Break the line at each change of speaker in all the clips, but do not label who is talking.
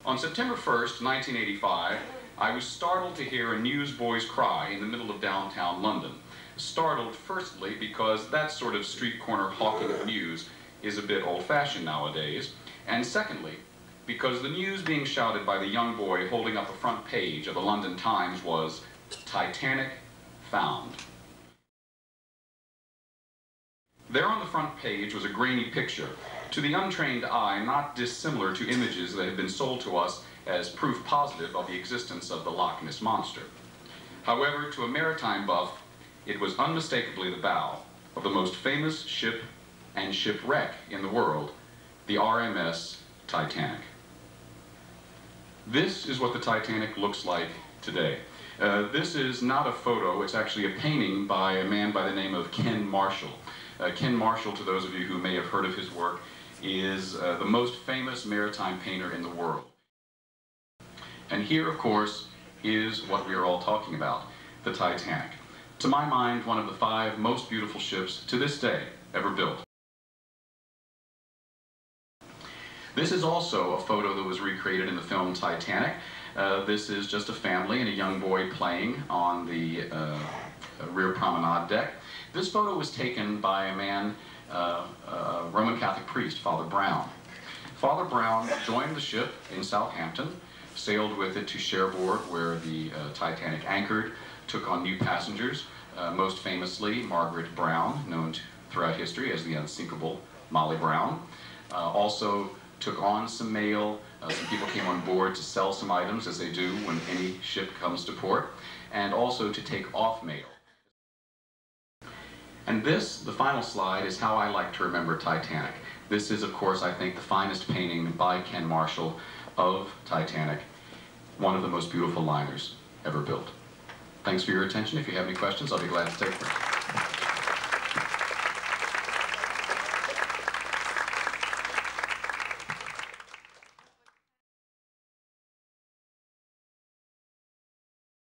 On September 1st, 1985, I was startled to hear a newsboy's cry in the middle of downtown London. Startled, firstly, because that sort of street corner hawking of news is a bit old-fashioned nowadays, and secondly, because the news being shouted by the young boy holding up the front page of the London Times was, "Titanic found." There on the front page was a grainy picture, to the untrained eye not dissimilar to images that had been sold to us as proof positive of the existence of the Loch Ness Monster. However, to a maritime buff, it was unmistakably the bow of the most famous ship and shipwreck in the world, the RMS Titanic. This is what the Titanic looks like today. This is not a photo, it's actually a painting by a man by the name of Ken Marshall. Ken Marshall, to those of you who may have heard of his work, is the most famous maritime painter in the world. And here, of course, is what we are all talking about, the Titanic. To my mind, one of the 5 most beautiful ships to this day ever built. This is also a photo that was recreated in the film Titanic. This is just a family and a young boy playing on the rear promenade deck. This photo was taken by a man, a Roman Catholic priest, Father Brown. Father Brown joined the ship in Southampton, sailed with it to Cherbourg, where the Titanic anchored, took on new passengers, most famously Margaret Brown, known throughout history as the unsinkable Molly Brown. Also took on some mail. Some people came on board to sell some items, as they do when any ship comes to port, and also to take off mail. And this, the final slide, is how I like to remember Titanic. This is, of course, I think the finest painting by Ken Marshall of Titanic, one of the most beautiful liners ever built. Thanks for your attention. If you have any questions, I'll be glad to take them.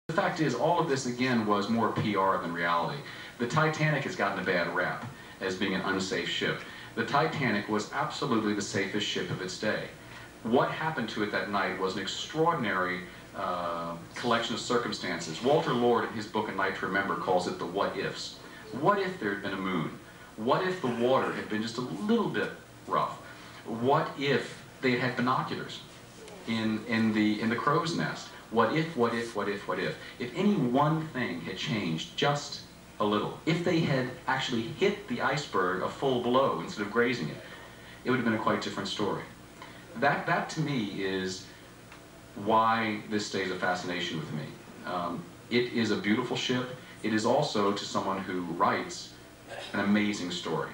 The fact is, all of this, again, was more PR than reality. The Titanic has gotten a bad rap as being an unsafe ship. The Titanic was absolutely the safest ship of its day. What happened to it that night was an extraordinary collection of circumstances. Walter Lord, in his book A Night to Remember, calls it the what-ifs. What if there had been a moon? What if the water had been just a little bit rough? What if they had had binoculars in the crow's nest? What if, what if, what if, what if? If any one thing had changed just a little, if they had actually hit the iceberg a full blow instead of grazing it, it would have been a quite different story. That to me is why this stays a fascination with me. It is a beautiful ship. It is also, to someone who writes, an amazing story.